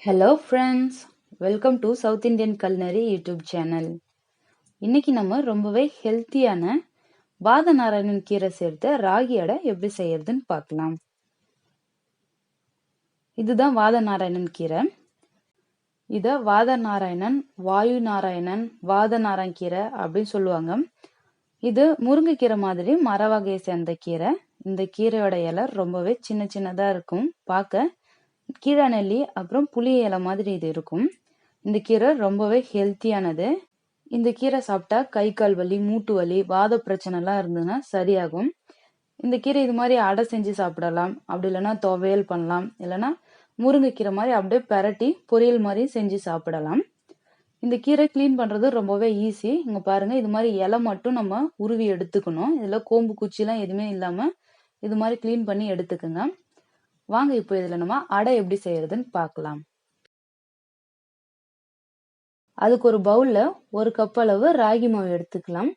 Hello friends, welcome to South Indian Culinary YouTube channel. இன்னைக்கு நம்ம ரொம்பவே ஹெல்த்தியான வாதநாராயணன் கீரை சேர்த்து ராகி அடை எப்படி செய்யறதுன்னு பார்க்கலாம். இதுதான் வாதநாராயணன் கீரை. இத வாதநாராயணன், வாயு நாராயணன், வாதநாராயண கீரை அப்படின்னு சொல்லுவாங்க. இது முருங்கைக்கீரை மாதிரி மர வகையை சேர்ந்த கீரை. இந்த கீரையோட இலை ரொம்பவே சின்ன சின்னதா இருக்கும். பார்க்க கீழா நெல்லி அப்புறம் புளி இலை மாதிரி இது இருக்கும். இந்த கீரை ரொம்பவே ஹெல்த்தியானது. இந்த கீரை சாப்பிட்டா கை கால் வலி, மூட்டு வலி, வாத பிரச்சனை எல்லாம் இருந்ததுன்னா சரியாகும். இந்த கீரை இது மாதிரி அடை செஞ்சு சாப்பிடலாம். அப்படி இல்லைன்னா துவையல் பண்ணலாம். இல்லைன்னா முருங்கைக்கீரை மாதிரி அப்படியே பெரட்டி பொரியல் மாதிரி செஞ்சு சாப்பிடலாம். இந்த கீரை கிளீன் பண்றது ரொம்பவே ஈஸி. இங்க பாருங்க, இது மாதிரி இலை மட்டும் நம்ம உருவி எடுத்துக்கணும். இதுல கோம்பு குச்சிலாம் எதுவுமே இல்லாம இது மாதிரி கிளீன் பண்ணி எடுத்துக்கோங்க. வாங்க இப்போ இதுல நம்ம அடை எப்படி செய்யறதுன்னு பார்க்கலாம். அதுக்கு ஒரு பவுல்ல 1 கப் அளவு ராகி மாவு எடுத்துக்கலாம்.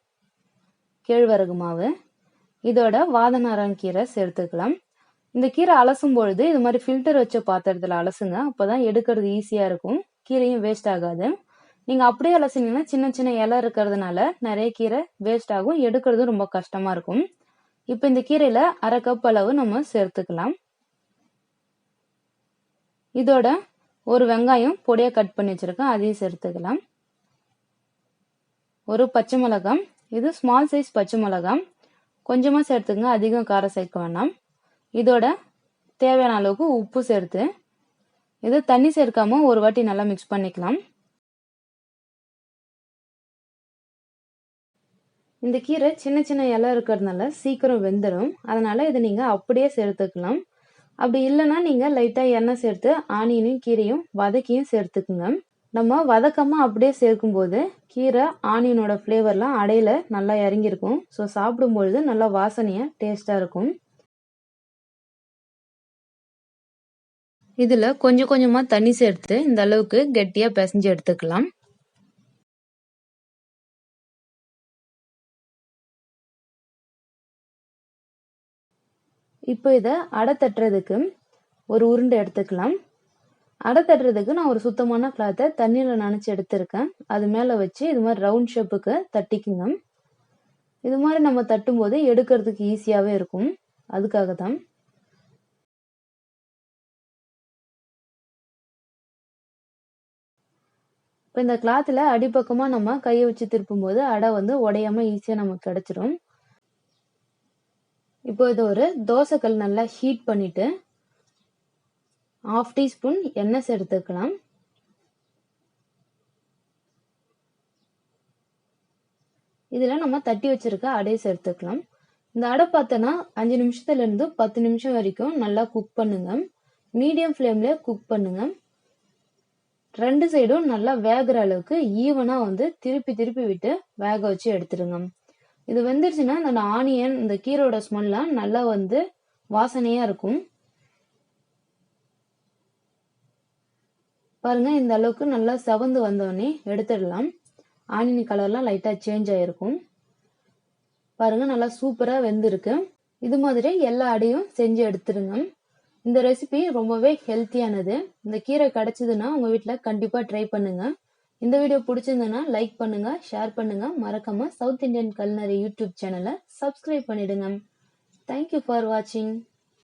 கேழ்வரகு மாவு, இதோட வாதநாராயண கீரை சேர்த்துக்கலாம். இந்த கீரை அலசும் பொழுது இது மாதிரி ஃபில்டர் வச்ச பாத்திரத்துல அலசுங்க. அப்பதான் எடுக்கிறது ஈஸியா இருக்கும். கீரையும் வேஸ்ட் ஆகாது. நீங்க அப்படியே அலசினீங்கன்னா சின்ன சின்ன இலை இருக்கிறதுனால நிறைய கீரை வேஸ்ட் ஆகும். எடுக்கிறது ரொம்ப கஷ்டமா இருக்கும். இப்ப இந்த கீரையில 1/2 கப் அளவு நம்ம சேர்த்துக்கலாம். இதோட ஒரு வெங்காயம் பொடியா கட் பண்ணி வச்சிருக்கேன், அதையும் சேர்த்துக்கலாம். ஒரு பச்சை மிளகாய், இது ஸ்மால் சைஸ் பச்சை மிளகாய், கொஞ்சமா சேர்த்துங்க, அதிகம் காரம் சேர்க்க வேண்டாம். இதோட தேவையான அளவுக்கு உப்பு சேர்த்து இது தண்ணி சேர்க்காம ஒரு வாட்டி நல்லா மிக்ஸ் பண்ணிக்கலாம். இந்த கீரை சின்ன சின்ன இலை இருக்கிறதுனால சீக்கிரம் வெந்துடும். அதனால இதை நீங்க அப்படியே சேர்த்துக்கலாம். அப்படி இல்லைன்னா நீங்க லைட்டா எண்ணெய் சேர்த்து ஆனியனையும் கீரையும் வதக்கியும் சேர்த்துக்குங்க. நம்ம வதக்காம அப்படியே சேர்க்கும் போது கீரை ஆனியனோட ஃபிளேவர்லாம் அடையில நல்லா இறங்கியிருக்கும். ஸோ சாப்பிடும் பொழுது நல்லா வாசனையா டேஸ்டா இருக்கும். இதுல கொஞ்சம் கொஞ்சமா தண்ணி சேர்த்து இந்த அளவுக்கு கெட்டியா பிசைஞ்சு எடுத்துக்கலாம். இப்போ இதை அடை தட்டுறதுக்கு ஒரு உருண்டை எடுத்துக்கலாம். அடை தட்டுறதுக்கு நான் ஒரு சுத்தமான கிளாத்தை தண்ணியில நனைச்சு எடுத்திருக்கேன். அது மேல வச்சு இது மாதிரி ரவுண்ட் ஷேப்புக்கு தட்டிக்குங்க. இது மாதிரி நம்ம தட்டும் போது எடுக்கிறதுக்கு ஈஸியாவே இருக்கும். அதுக்காக தான். இப்போ இந்த கிளாத்ல அடிப்பக்கமா நம்ம கையை வச்சு திருப்பும் போது அடை உடையாம ஈஸியா நமக்கு கிடைச்சிடும். இப்போ இது ஒரு தோசைக்கல் நல்லா ஹீட் பண்ணிட்டு 1/2 டீஸ்பூன் எண்ணெய் சேர்த்துக்கலாம். இதுல நம்ம தட்டி வச்சிருக்க அடையை சேர்த்துக்கலாம். இந்த அடை பார்த்தோன்னா 5 நிமிஷத்துல இருந்து 10 நிமிஷம் வரைக்கும் நல்லா குக் பண்ணுங்க. மீடியம் ஃப்ளேம்ல குக் பண்ணுங்க. 2 சைடும் நல்லா வேகிற அளவுக்கு ஈவனா திருப்பி திருப்பி விட்டு வேக வச்சு எடுத்துடுங்க. இது வெந்துருச்சுன்னா அந்த ஆனியன், இந்த கீரோட ஸ்மெல்லாம் நல்லா வாசனையா இருக்கும். பாருங்க, இந்த அளவுக்கு நல்லா செவந்து வந்தோடனே எடுத்துடலாம். ஆனியன் கலர்லாம் லைட்டா சேஞ்ச் ஆயிருக்கும். பாருங்க, நல்லா சூப்பரா வெந்திருக்கு. இது மாதிரி எல்லா அடையும் செஞ்சு எடுத்துருங்க. இந்த ரெசிபி ரொம்பவே ஹெல்த்தியானது. இந்த கீரை கிடைச்சதுன்னா உங்க வீட்டுல கண்டிப்பா ட்ரை பண்ணுங்க. இந்த வீடியோ பிடிச்சிருந்ததுன்னா லைக் பண்ணுங்க, ஷேர் பண்ணுங்க. மறக்காம சவுத் இந்தியன் கல்னரி யூடியூப் சேனலை சப்ஸ்கிரைப் பண்ணிடுங்க. தேங்க்யூ ஃபார் வாட்சிங்.